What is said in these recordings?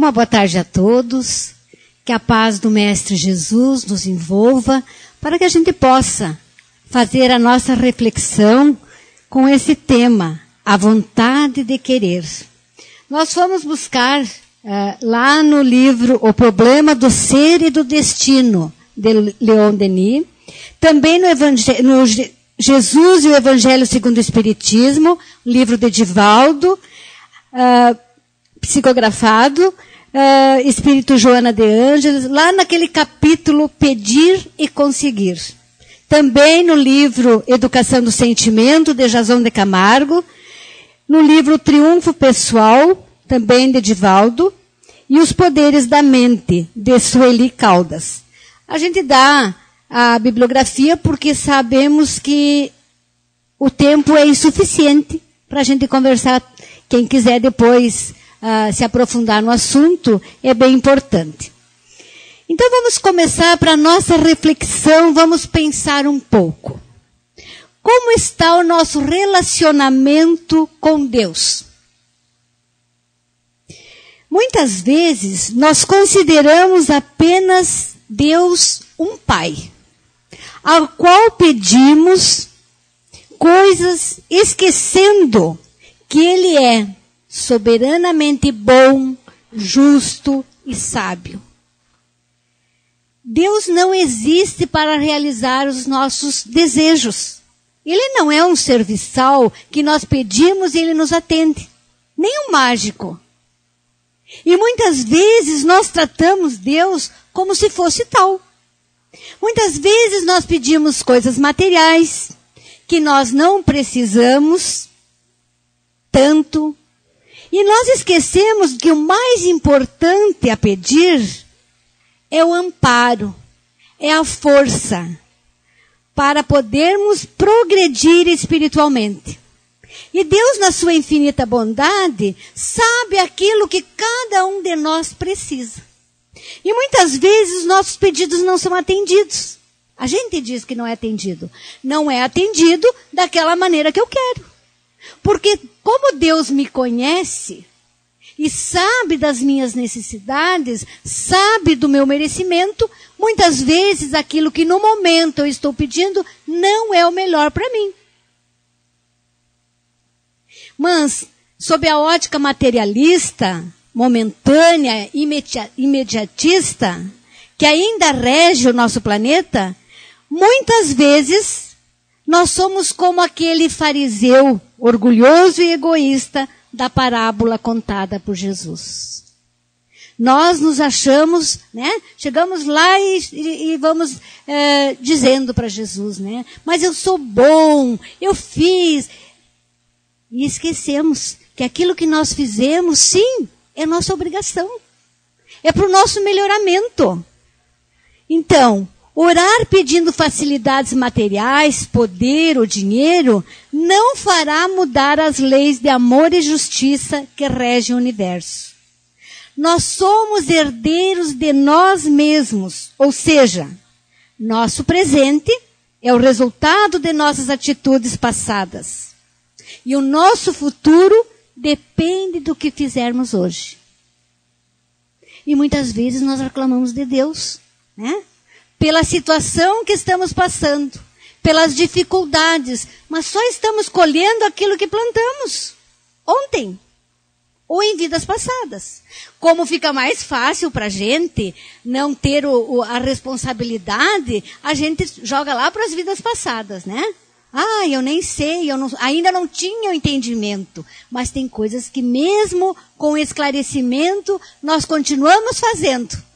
Uma boa tarde a todos, que a paz do Mestre Jesus nos envolva, para que a gente possa fazer a nossa reflexão com esse tema, a vontade de querer. Nós fomos buscar lá no livro O Problema do Ser e do Destino, de Leon Denis, também no Jesus e o Evangelho segundo o Espiritismo, livro de Divaldo, psicografado, Espírito Joana de Ângeles, lá naquele capítulo Pedir e Conseguir. Também no livro Educação do Sentimento, de Jason de Camargo, no livro Triunfo Pessoal, também de Divaldo, e Os Poderes da Mente, de Sueli Caldas. A gente dá a bibliografia porque sabemos que o tempo é insuficiente para a gente conversar. Quem quiser depois se aprofundar no assunto, é bem importante. Então vamos começar para a nossa reflexão, vamos pensar um pouco. Como está o nosso relacionamento com Deus? Muitas vezes nós consideramos apenas Deus um Pai, ao qual pedimos coisas esquecendo que Ele é soberanamente bom, justo e sábio. Deus não existe para realizar os nossos desejos. Ele não é um serviçal que nós pedimos e Ele nos atende. Nem um mágico. E muitas vezes nós tratamos Deus como se fosse tal. Muitas vezes nós pedimos coisas materiais que nós não precisamos tanto. E nós esquecemos que o mais importante a pedir é o amparo, é a força para podermos progredir espiritualmente. E Deus, na sua infinita bondade, sabe aquilo que cada um de nós precisa. E muitas vezes nossos pedidos não são atendidos. A gente diz que não é atendido. Não é atendido daquela maneira que eu quero. Porque como Deus me conhece e sabe das minhas necessidades, sabe do meu merecimento, muitas vezes aquilo que no momento eu estou pedindo não é o melhor para mim. Mas, sob a ótica materialista, momentânea, imediatista, que ainda rege o nosso planeta, muitas vezes nós somos como aquele fariseu orgulhoso e egoísta da parábola contada por Jesus. Nós nos achamos, né? Chegamos lá e vamos dizendo para Jesus, né? Mas eu sou bom, eu fiz. E esquecemos que aquilo que nós fizemos, sim, é nossa obrigação. É para o nosso melhoramento. Então, orar pedindo facilidades materiais, poder ou dinheiro, não fará mudar as leis de amor e justiça que regem o universo. Nós somos herdeiros de nós mesmos, ou seja, nosso presente é o resultado de nossas atitudes passadas. E o nosso futuro depende do que fizermos hoje. E muitas vezes nós reclamamos de Deus, né? Pela situação que estamos passando, pelas dificuldades, mas só estamos colhendo aquilo que plantamos ontem ou em vidas passadas. Como fica mais fácil para a gente não ter a responsabilidade, a gente joga lá para as vidas passadas, né? Ah, eu nem sei, ainda não tinha o entendimento. Mas tem coisas que mesmo com esclarecimento, nós continuamos fazendo.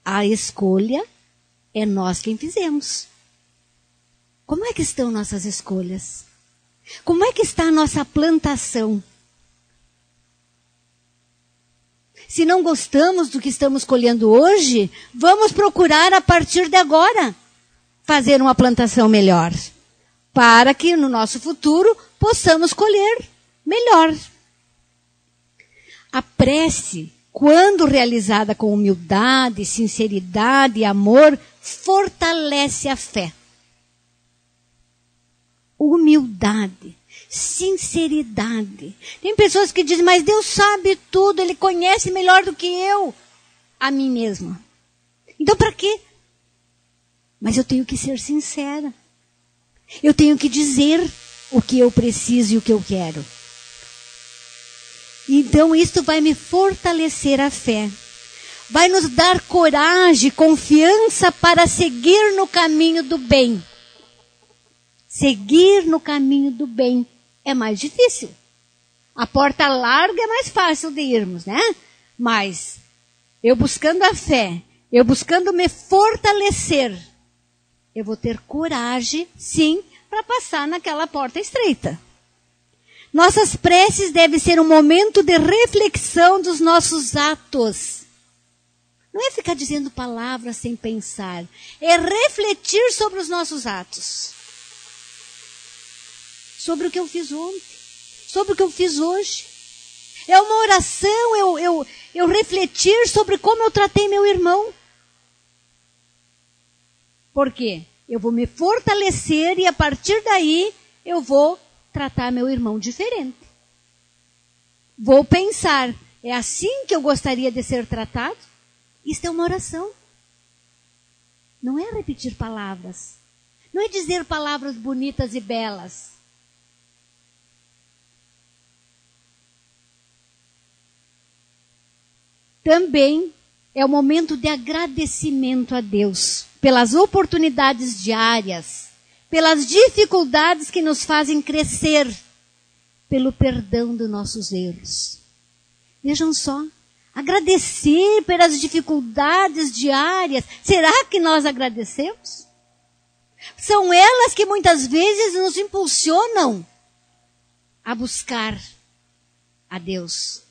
A escolha é nós quem fizemos. Como é que estão nossas escolhas? Como é que está a nossa plantação? Se não gostamos do que estamos colhendo hoje, vamos procurar a partir de agora fazer uma plantação melhor, para que no nosso futuro possamos colher melhor. A prece, quando realizada com humildade, sinceridade e amor, fortalece a fé. Humildade. sinceridade. Tem pessoas que dizem, mas Deus sabe tudo, Ele conhece melhor do que eu, a mim mesma. Então para quê? Mas eu tenho que ser sincera. Eu tenho que dizer o que eu preciso e o que eu quero. Então isso vai me fortalecer a fé. Vai nos dar coragem, confiança para seguir no caminho do bem. Seguir no caminho do bem é mais difícil. A porta larga é mais fácil de irmos, né? Mas eu buscando a fé, eu buscando me fortalecer, eu vou ter coragem, sim, para passar naquela porta estreita. Nossas preces devem ser um momento de reflexão dos nossos atos. Não é ficar dizendo palavras sem pensar. É refletir sobre os nossos atos. Sobre o que eu fiz ontem. Sobre o que eu fiz hoje. É uma oração, eu refletir sobre como eu tratei meu irmão. Por quê? Eu vou me fortalecer e a partir daí eu vou tratar meu irmão diferente. Vou pensar, é assim que eu gostaria de ser tratado? Isso é uma oração. Não é repetir palavras. Não é dizer palavras bonitas e belas. Também é o momento de agradecimento a Deus pelas oportunidades diárias, pelas dificuldades que nos fazem crescer, pelo perdão dos nossos erros. Vejam só, agradecer pelas dificuldades diárias. Será que nós agradecemos? São elas que muitas vezes nos impulsionam a buscar a Deus,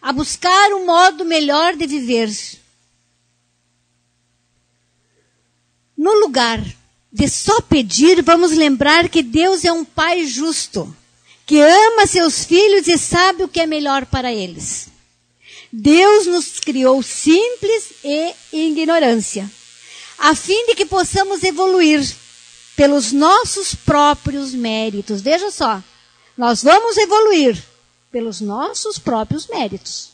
a buscar um modo melhor de viver. No lugar de só pedir, vamos lembrar que Deus é um Pai justo, que ama seus filhos e sabe o que é melhor para eles. Deus nos criou simples e em ignorância, a fim de que possamos evoluir pelos nossos próprios méritos. Veja só, nós vamos evoluir pelos nossos próprios méritos.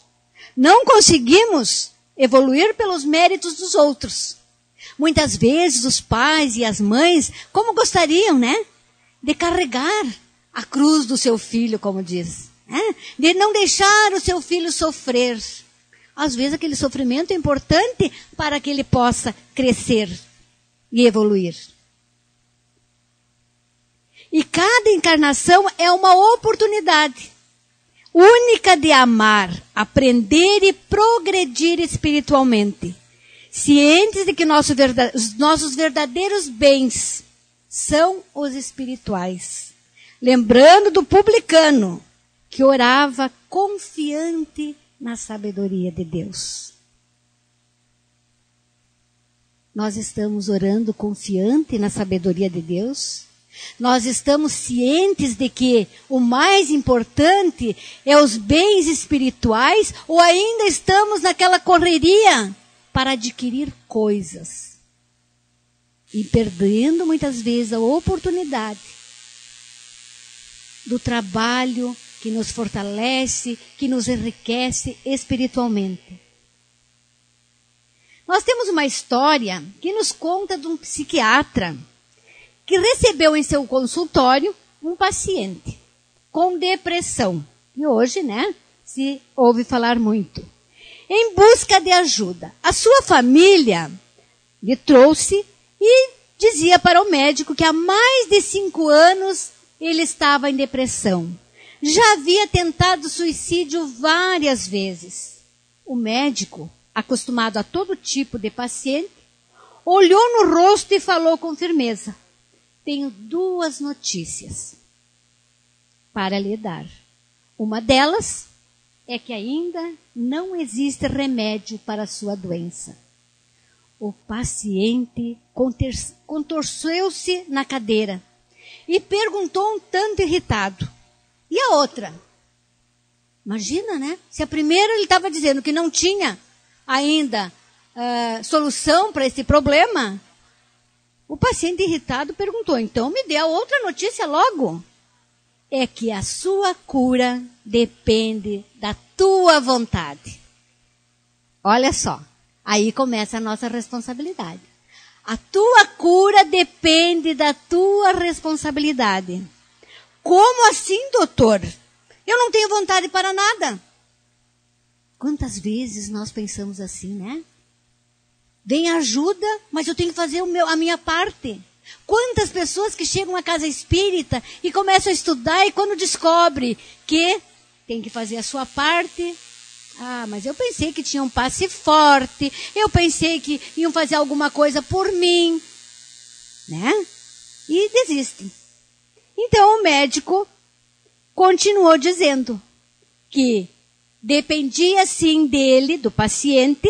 Não conseguimos evoluir pelos méritos dos outros. Muitas vezes os pais e as mães, como gostariam, né? De carregar a cruz do seu filho, como diz. De não deixar o seu filho sofrer. Às vezes aquele sofrimento é importante para que ele possa crescer e evoluir. E cada encarnação é uma oportunidade única de amar, aprender e progredir espiritualmente. Cientes de que os nossos verdadeiros bens são os espirituais. Lembrando do publicano que orava confiante na sabedoria de Deus. Nós estamos orando confiante na sabedoria de Deus? Nós estamos cientes de que o mais importante é os bens espirituais ou ainda estamos naquela correria para adquirir coisas e perdendo muitas vezes a oportunidade do trabalho que nos fortalece, que nos enriquece espiritualmente. Nós temos uma história que nos conta de um psiquiatra que recebeu em seu consultório um paciente com depressão. E hoje, né, se ouve falar muito. Em busca de ajuda. A sua família lhe trouxe e dizia para o médico que há mais de 5 anos ele estava em depressão. Já havia tentado suicídio várias vezes. O médico, acostumado a todo tipo de paciente, olhou no rosto e falou com firmeza: tenho 2 notícias para lhe dar. Uma delas é que ainda não existe remédio para a sua doença. O paciente contorceu-se na cadeira e perguntou um tanto irritado: e a outra? Imagina, né? Se a primeira ele estava dizendo que não tinha ainda solução para esse problema, o paciente irritado perguntou: então me dê a outra notícia logo. é que a sua cura depende da tua vontade. Olha só, aí começa a nossa responsabilidade. A tua cura depende da tua responsabilidade. Como assim, doutor? Eu não tenho vontade para nada. Quantas vezes nós pensamos assim, né? Vem ajuda, mas eu tenho que fazer a minha parte. Quantas pessoas que chegam à casa espírita e começam a estudar e quando descobre que tem que fazer a sua parte... Ah, mas eu pensei que tinha um passe forte, eu pensei que iam fazer alguma coisa por mim, né? E desistem. Então o médico continuou dizendo que dependia sim dele, do paciente,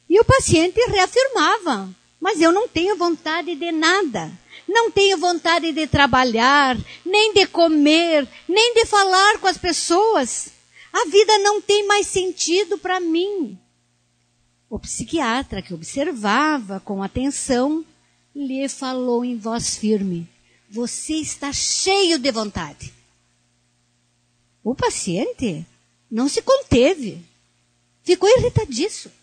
e o paciente reafirmava, mas eu não tenho vontade de nada, não tenho vontade de trabalhar, nem de comer, nem de falar com as pessoas. A vida não tem mais sentido para mim. O psiquiatra, que observava com atenção, lhe falou em voz firme: você está cheio de vontade. O paciente não se conteve. Ficou irritadíssimo.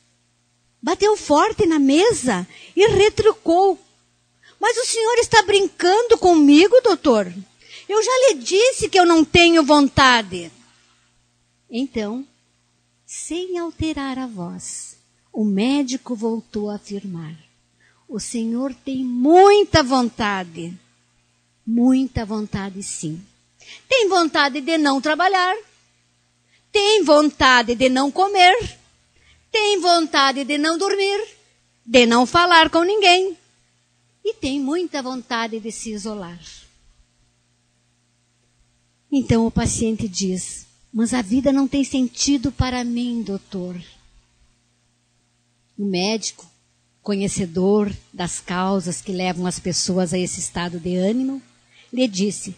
Bateu forte na mesa e retrucou: mas o senhor está brincando comigo, doutor? Eu já lhe disse que eu não tenho vontade. Então, sem alterar a voz, o médico voltou a afirmar: o senhor tem muita vontade sim. Tem vontade de não trabalhar, tem vontade de não comer, tem vontade de não dormir, de não falar com ninguém, e tem muita vontade de se isolar. Então o paciente diz: mas a vida não tem sentido para mim, doutor. O médico, conhecedor das causas que levam as pessoas a esse estado de ânimo, lhe disse: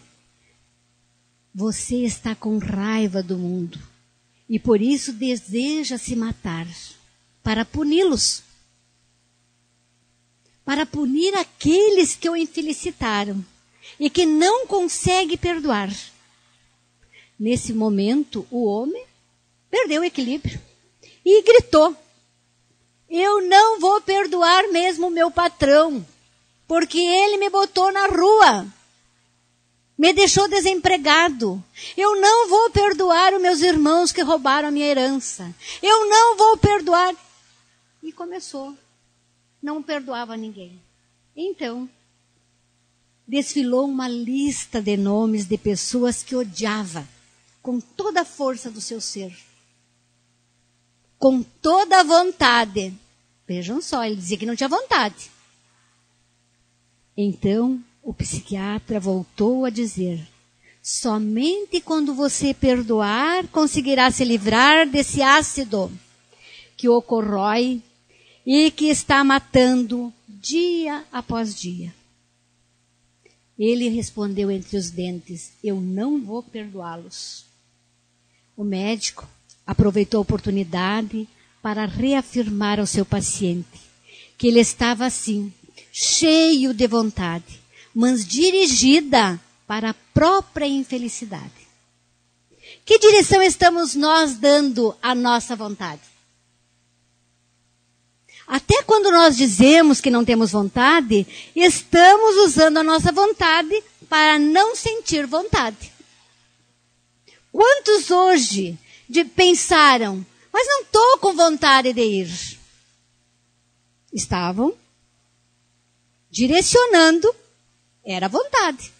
você está com raiva do mundo e por isso deseja se matar, para puni-los. Para punir aqueles que o infelicitaram e que não consegue perdoar. Nesse momento, o homem perdeu o equilíbrio e gritou: eu não vou perdoar mesmo o meu patrão, porque ele me botou na rua, me deixou desempregado. Eu não vou perdoar os meus irmãos que roubaram a minha herança. Eu não vou perdoar. E começou. Não perdoava ninguém. Então, desfilou uma lista de nomes de pessoas que odiava com toda a força do seu ser, com toda a vontade. Vejam só, ele dizia que não tinha vontade. Então, o psiquiatra voltou a dizer: somente quando você perdoar, conseguirá se livrar desse ácido que o corrói e que está matando dia após dia. Ele respondeu entre os dentes: eu não vou perdoá-los. O médico aproveitou a oportunidade para reafirmar ao seu paciente que ele estava assim, cheio de vontade, mas dirigida para a própria infelicidade. Que direção estamos nós dando à nossa vontade? Até quando nós dizemos que não temos vontade, estamos usando a nossa vontade para não sentir vontade. Quantos hoje pensaram: mas não estou com vontade de ir? Estavam direcionando, era vontade.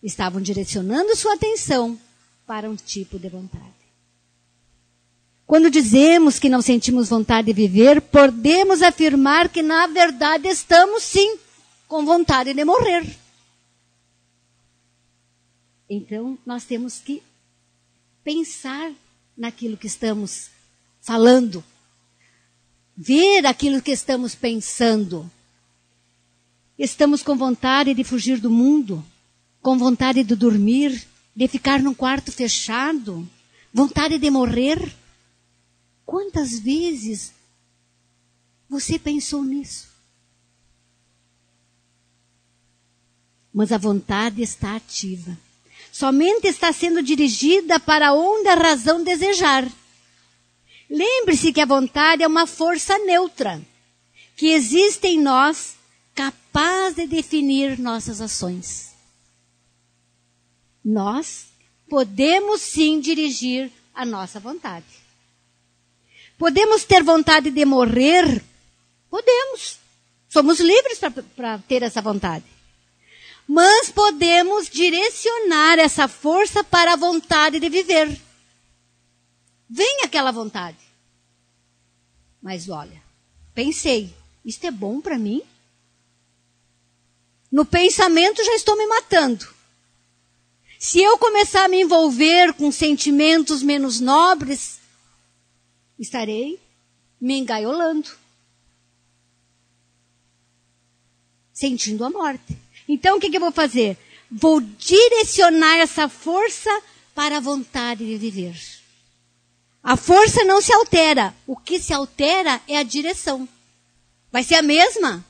Estavam direcionando sua atenção para um tipo de vontade. Quando dizemos que não sentimos vontade de viver, podemos afirmar que na verdade estamos sim com vontade de morrer. Então nós temos que pensar naquilo que estamos falando, ver aquilo que estamos pensando. Estamos com vontade de fugir do mundo, com vontade de dormir, de ficar num quarto fechado, vontade de morrer. Quantas vezes você pensou nisso? Mas a vontade está ativa. somente está sendo dirigida para onde a razão desejar. Lembre-se que a vontade é uma força neutra, que existe em nós, capaz de definir nossas ações. Nós podemos sim dirigir a nossa vontade. Podemos ter vontade de morrer? Podemos. Somos livres para ter essa vontade. Mas podemos direcionar essa força para a vontade de viver. Vem aquela vontade. Mas olha, pensei, isto é bom para mim? No pensamento já estou me matando. Se eu começar a me envolver com sentimentos menos nobres, estarei me engaiolando. Sentindo a morte. Então o que eu vou fazer? Vou direcionar essa força para a vontade de viver. A força não se altera. O que se altera é a direção. Vai ser a mesma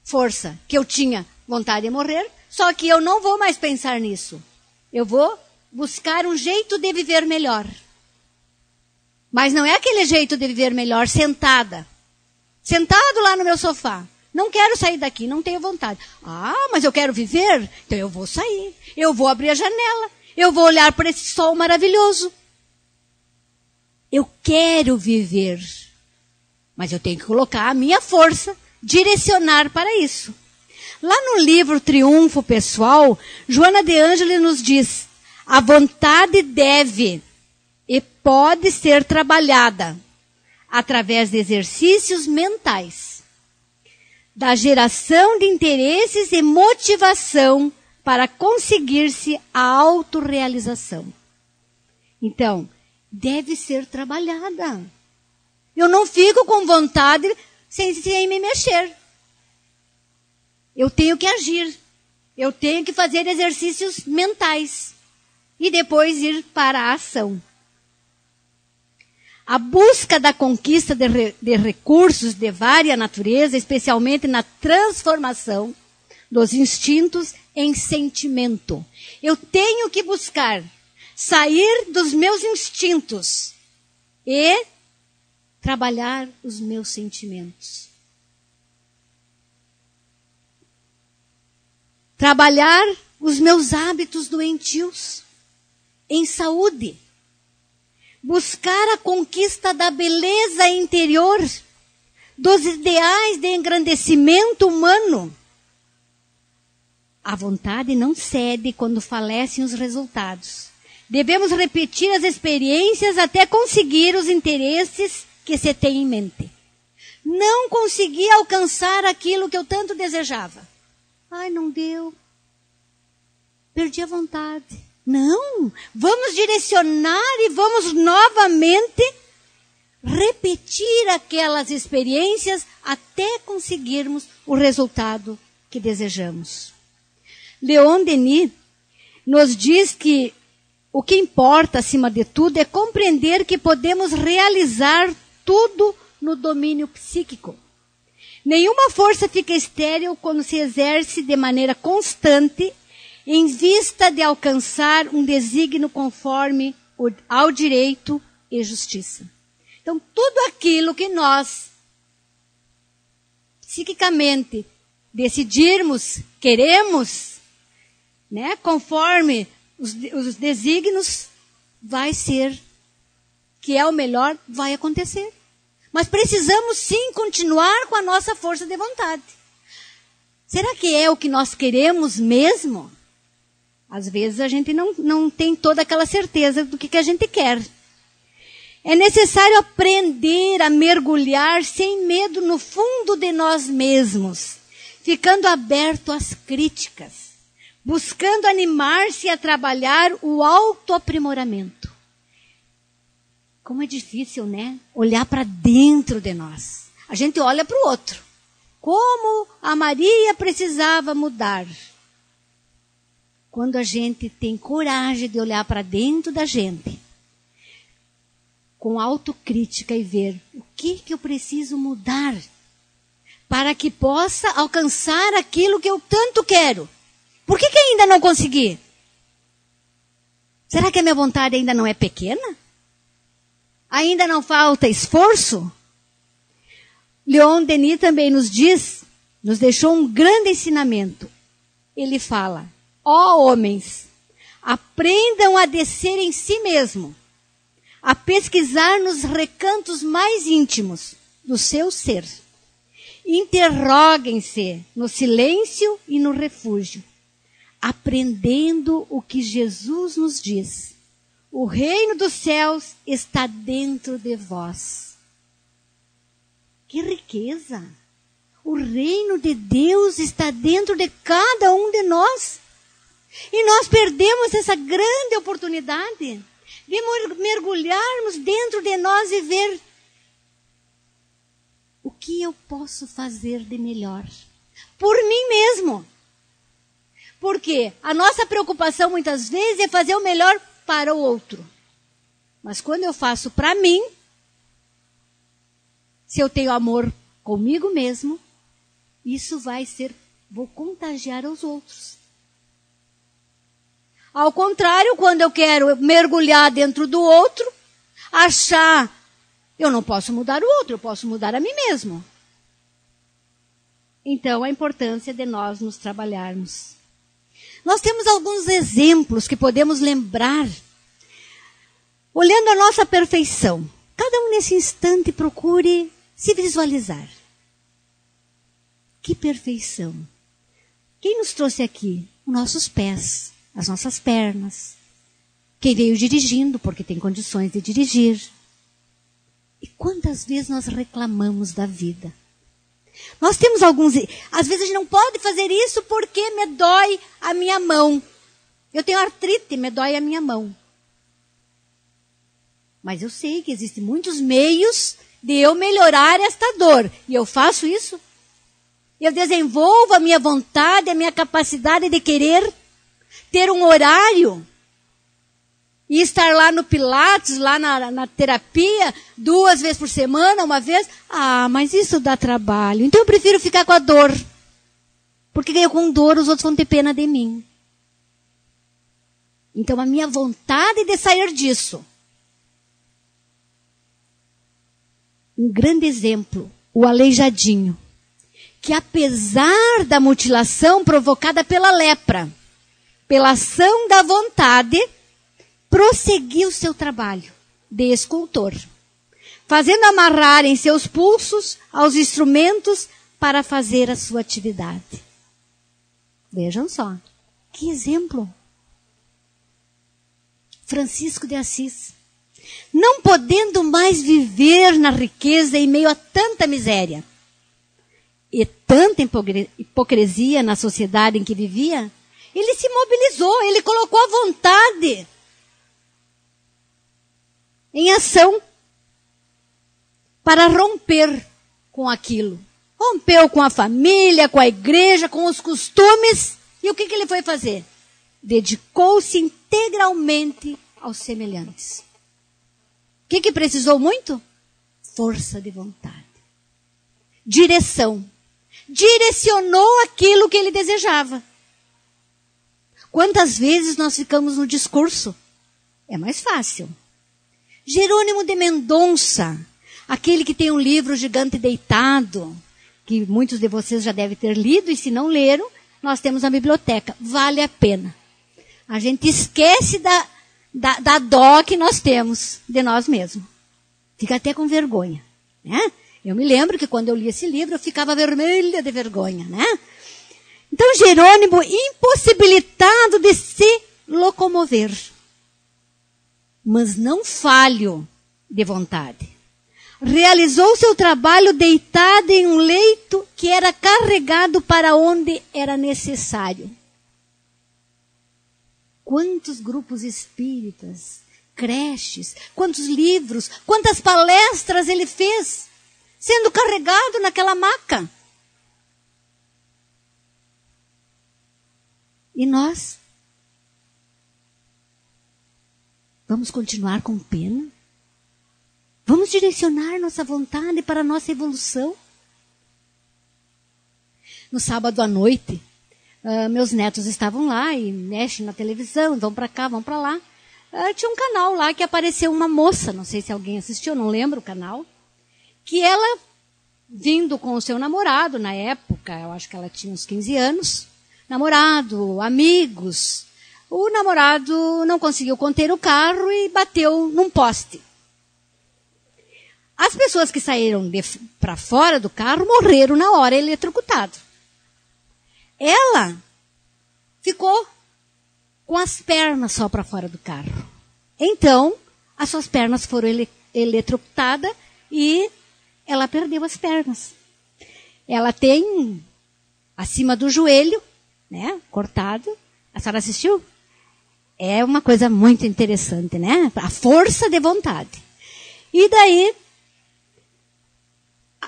força que eu tinha vontade de morrer, só que eu não vou mais pensar nisso. Eu vou buscar um jeito de viver melhor. Mas não é aquele jeito de viver melhor sentada. Sentado lá no meu sofá. Não quero sair daqui, não tenho vontade. Ah, mas eu quero viver? Então eu vou sair. Eu vou abrir a janela. Eu vou olhar para esse sol maravilhoso. Eu quero viver. Mas eu tenho que colocar a minha força, direcionar para isso. Lá no livro Triunfo Pessoal, Joana de Ângeles nos diz: a vontade deve e pode ser trabalhada através de exercícios mentais, da geração de interesses e motivação para conseguir-se a autorrealização. Então, deve ser trabalhada. Eu não fico com vontade sem me mexer. Eu tenho que agir. Eu tenho que fazer exercícios mentais. E depois ir para a ação. A busca da conquista de recursos de vária natureza, especialmente na transformação dos instintos em sentimento. Eu tenho que buscar sair dos meus instintos e trabalhar os meus sentimentos. Trabalhar os meus hábitos doentios em saúde. Buscar a conquista da beleza interior, dos ideais de engrandecimento humano. A vontade não cede quando falecem os resultados. Devemos repetir as experiências até conseguir os interesses que se tem em mente. Não consegui alcançar aquilo que eu tanto desejava. Ai, não deu. Perdi a vontade. Não, vamos direcionar e vamos novamente repetir aquelas experiências até conseguirmos o resultado que desejamos. Leon Denis nos diz que o que importa, acima de tudo, é compreender que podemos realizar tudo no domínio psíquico. Nenhuma força fica estéril quando se exerce de maneira constante em vista de alcançar um desígnio conforme ao direito e justiça. Então, tudo aquilo que nós, psiquicamente, decidirmos, queremos, né, conforme os desígnios, vai ser, que é o melhor, vai acontecer. Mas precisamos sim continuar com a nossa força de vontade. Será que é o que nós queremos mesmo? Às vezes a gente não tem toda aquela certeza do que a gente quer. É necessário aprender a mergulhar sem medo no fundo de nós mesmos, ficando aberto às críticas, buscando animar-se a trabalhar o autoaprimoramento. Como é difícil, né? Olhar para dentro de nós. A gente olha para o outro. Como a Maria precisava mudar. Quando a gente tem coragem de olhar para dentro da gente, com autocrítica e ver o que eu preciso mudar para que possa alcançar aquilo que eu tanto quero. Por que ainda não consegui? Será que a minha vontade ainda não é pequena? Ainda não falta esforço? Leon Denis também nos deixou um grande ensinamento. Ele fala: ó homens, aprendam a descer em si mesmo, a pesquisar nos recantos mais íntimos do seu ser. Interroguem-se no silêncio e no refúgio, aprendendo o que Jesus nos diz. O reino dos céus está dentro de vós. Que riqueza! O reino de Deus está dentro de cada um de nós. E nós perdemos essa grande oportunidade de mergulharmos dentro de nós e ver o que eu posso fazer de melhor por mim mesmo. Porque a nossa preocupação muitas vezes é fazer o melhor para o outro. Mas quando eu faço para mim, se eu tenho amor comigo mesmo, vou contagiar os outros. Ao contrário, quando eu quero mergulhar dentro do outro, eu não posso mudar o outro, eu posso mudar a mim mesmo. Então, a importância de nós nos trabalharmos. Nós temos alguns exemplos que podemos lembrar, olhando a nossa perfeição. Cada um nesse instante procure se visualizar. Que perfeição! Quem nos trouxe aqui? Os nossos pés, as nossas pernas. Quem veio dirigindo, porque tem condições de dirigir. E quantas vezes nós reclamamos da vida? Nós temos às vezes a gente não pode fazer isso porque me dói a minha mão. Eu tenho artrite, me dói a minha mão. Mas eu sei que existem muitos meios de eu melhorar esta dor. E eu faço isso. Eu desenvolvo a minha vontade, a minha capacidade de querer ter um horário e estar lá no Pilates, lá na terapia, 2 vezes por semana, 1 vez. Mas isso dá trabalho. Então eu prefiro ficar com a dor. Porque eu com dor, os outros vão ter pena de mim. Então a minha vontade de sair disso. Um grande exemplo, o aleijadinho, que apesar da mutilação provocada pela lepra, pela ação da vontade, prosseguiu seu trabalho de escultor, fazendo amarrar em seus pulsos aos instrumentos para fazer a sua atividade. Vejam só, que exemplo. Francisco de Assis, não podendo mais viver na riqueza em meio a tanta miséria e tanta hipocrisia na sociedade em que vivia, ele se mobilizou, ele colocou a vontade em ação para romper com aquilo. Rompeu com a família, com a igreja, com os costumes. E o que ele foi fazer? Dedicou-se integralmente aos semelhantes. O que precisou muito? Força de vontade. Direção. Direcionou aquilo que ele desejava. Quantas vezes nós ficamos no discurso? É mais fácil. Jerônimo de Mendonça, aquele que tem um livro Gigante Deitado, que muitos de vocês já devem ter lido, e se não leram, nós temos na biblioteca. Vale a pena. A gente esquece da dó que nós temos de nós mesmos. Fica até com vergonha, né? Eu me lembro que quando eu li esse livro, eu ficava vermelha de vergonha, né? Então, Jerônimo, impossibilitado de se locomover, mas não falho de vontade, realizou seu trabalho deitado em um leito que era carregado para onde era necessário. Quantos grupos espíritas, creches, quantos livros, quantas palestras ele fez, sendo carregado naquela maca. E nós? Vamos continuar com pena? Vamos direcionar nossa vontade para a nossa evolução? No sábado à noite, meus netos estavam lá e mexem na televisão, vão para cá, vão para lá. tinha um canal lá que apareceu uma moça, não sei se alguém assistiu, não lembro o canal, que ela, vindo com o seu namorado, na época, eu acho que ela tinha uns 15 anos, namorado, amigos, o namorado não conseguiu conter o carro e bateu num poste. As pessoas que saíram para fora do carro morreram na hora, eletrocutado. Ela ficou com as pernas só para fora do carro. Então, as suas pernas foram eletrocutadas e ela perdeu as pernas. Ela tem acima do joelho, né, cortado. A senhora assistiu? É uma coisa muito interessante, né? A força de vontade. E daí,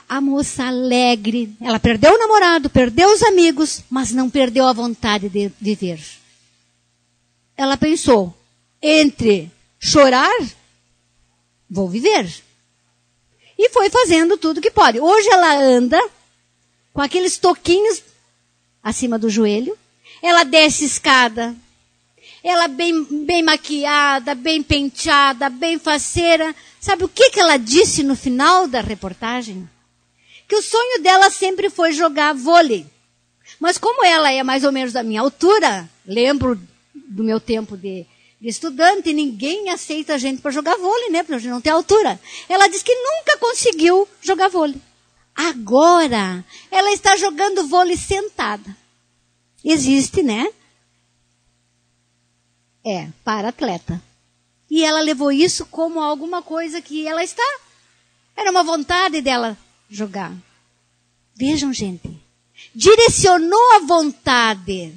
a moça alegre, ela perdeu o namorado, perdeu os amigos, mas não perdeu a vontade de viver. Ela pensou, entre chorar, vou viver. E foi fazendo tudo que pode. Hoje ela anda com aqueles toquinhos acima do joelho, ela desce escada, ela bem maquiada, bem penteada, bem faceira. Sabe o que ela disse no final da reportagem? Que o sonho dela sempre foi jogar vôlei. Mas como ela é mais ou menos da minha altura, lembro do meu tempo de estudante, ninguém aceita a gente para jogar vôlei, né? Porque a gente não tem altura. Ela disse que nunca conseguiu jogar vôlei. Agora, ela está jogando vôlei sentada. Existe, né? Para atleta. E ela levou isso como alguma coisa que ela está. Era uma vontade dela jogar. Vejam, gente. Direcionou a vontade.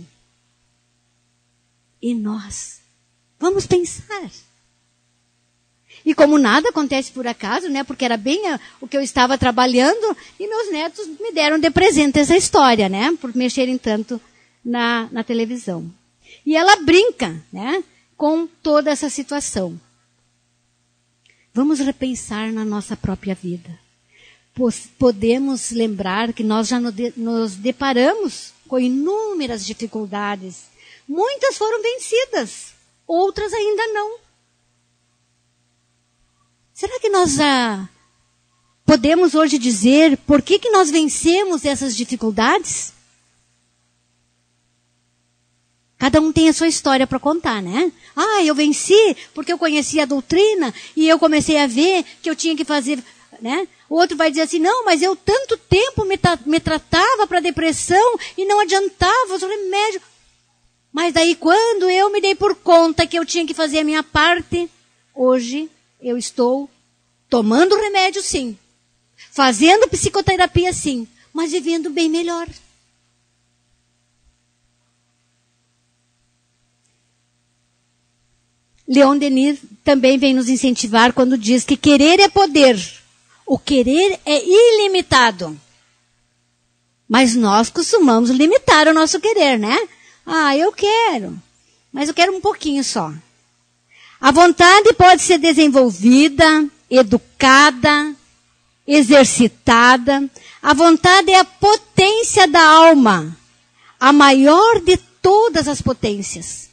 E nós vamos pensar. E como nada acontece por acaso, né? Porque era bem o que eu estava trabalhando e meus netos me deram de presente essa história, né? Por mexerem tanto na televisão. E ela brinca, né? Com toda essa situação. Vamos repensar na nossa própria vida. Podemos lembrar que nós já nos deparamos com inúmeras dificuldades. Muitas foram vencidas, outras ainda não. Será que nós já podemos hoje dizer por que nós vencemos essas dificuldades? Cada um tem a sua história para contar, né? Eu venci porque eu conheci a doutrina e eu comecei a ver que eu tinha que fazer, né? O outro vai dizer assim, não, mas eu tanto tempo me tratava para depressão e não adiantava os remédios. Mas daí quando eu me dei por conta que eu tinha que fazer a minha parte, hoje eu estou tomando remédio sim, fazendo psicoterapia sim, mas vivendo bem melhor. Leon Denis também vem nos incentivar quando diz que querer é poder. O querer é ilimitado. Mas nós costumamos limitar o nosso querer, né? Eu quero, mas eu quero um pouquinho só. A vontade pode ser desenvolvida, educada, exercitada. A vontade é a potência da alma, a maior de todas as potências.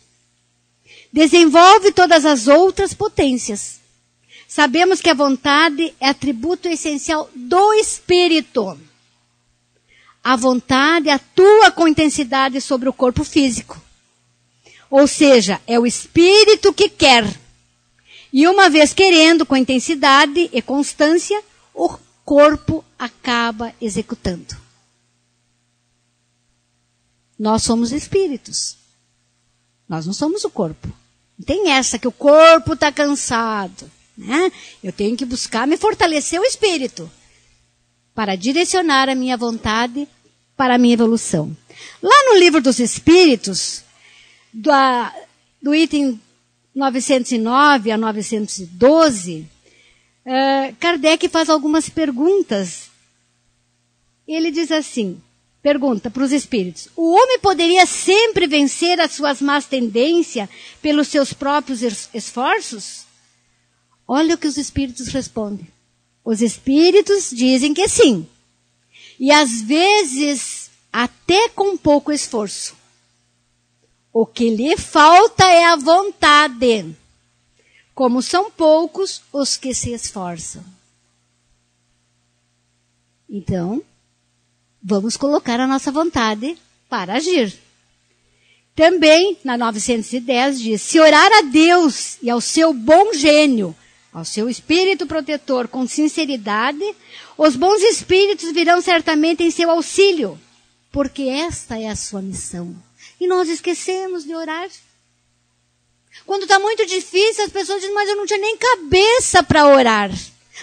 Desenvolve todas as outras potências. Sabemos que a vontade é atributo essencial do espírito. A vontade atua com intensidade sobre o corpo físico. Ou seja, é o espírito que quer. E uma vez querendo com intensidade e constância, o corpo acaba executando. Nós somos espíritos. Nós não somos o corpo. Não tem essa que o corpo está cansado, né? Eu tenho que buscar me fortalecer o espírito para direcionar a minha vontade para a minha evolução. Lá no Livro dos Espíritos, do item 909 a 912, Kardec faz algumas perguntas. Ele diz assim, pergunta para os espíritos, o homem poderia sempre vencer as suas más tendências pelos seus próprios esforços? Olha o que os espíritos respondem. Os espíritos dizem que sim. E às vezes, até com pouco esforço. O que lhe falta é a vontade. como são poucos os que se esforçam. Então, vamos colocar a nossa vontade para agir. Também, na 910, diz, se orar a Deus e ao seu bom gênio, ao seu espírito protetor com sinceridade, os bons espíritos virão certamente em seu auxílio, porque esta é a sua missão. E nós esquecemos de orar. Quando está muito difícil, as pessoas dizem, mas eu não tinha nem cabeça para orar.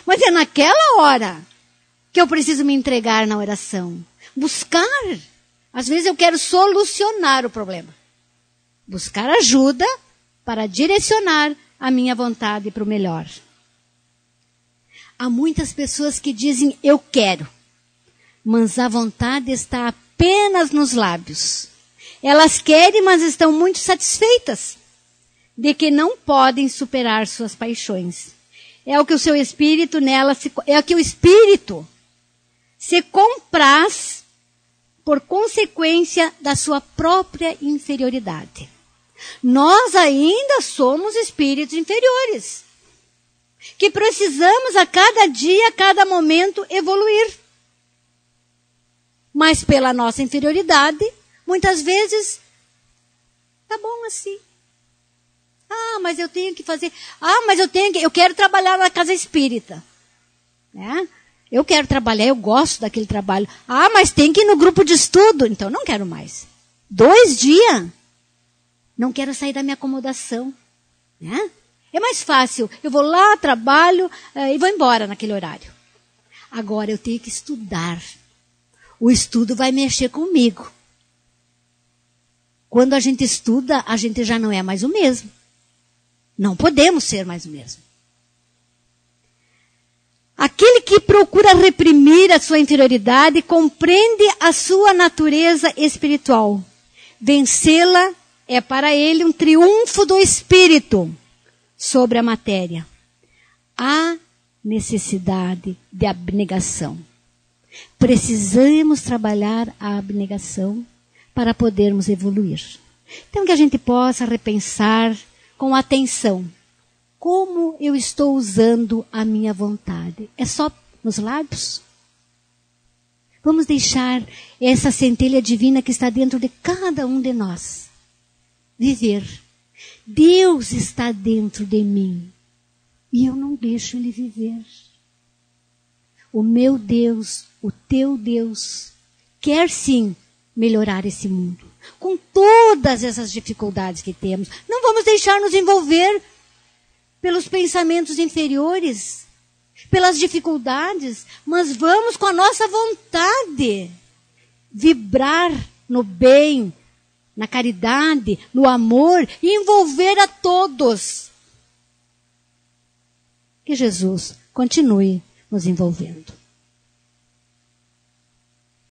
Mas é naquela hora que eu preciso me entregar na oração. Buscar. Às vezes eu quero solucionar o problema. Buscar ajuda para direcionar a minha vontade para o melhor. Há muitas pessoas que dizem, eu quero. Mas a vontade está apenas nos lábios. Elas querem, mas estão muito satisfeitas de que não podem superar suas paixões. É o que o seu espírito nela, é o que o espírito se compraz por consequência da sua própria inferioridade. Nós ainda somos espíritos inferiores, que precisamos a cada dia, a cada momento evoluir. Mas pela nossa inferioridade, muitas vezes, tá bom assim. Ah, mas eu tenho que fazer. Ah, mas eu quero trabalhar na casa espírita. Né? Eu quero trabalhar, eu gosto daquele trabalho. Ah, mas tem que ir no grupo de estudo. Então, não quero mais. 2 dias. Não quero sair da minha acomodação. Né? É mais fácil. Eu vou lá, trabalho e vou embora naquele horário. Agora eu tenho que estudar. O estudo vai mexer comigo. Quando a gente estuda, a gente já não é mais o mesmo. Não podemos ser mais o mesmo. Aquele que procura reprimir a sua interioridade compreende a sua natureza espiritual. Vencê-la é para ele um triunfo do espírito sobre a matéria. Há necessidade de abnegação. Precisamos trabalhar a abnegação para podermos evoluir. Então que a gente possa repensar com atenção. Como eu estou usando a minha vontade? É só nos lábios? Vamos deixar essa centelha divina que está dentro de cada um de nós viver. Deus está dentro de mim e eu não deixo Ele viver. O meu Deus, o teu Deus, quer sim melhorar esse mundo. Com todas essas dificuldades que temos, não vamos deixar nos envolver pelos pensamentos inferiores, pelas dificuldades, mas vamos com a nossa vontade vibrar no bem, na caridade, no amor e envolver a todos. Que Jesus continue nos envolvendo.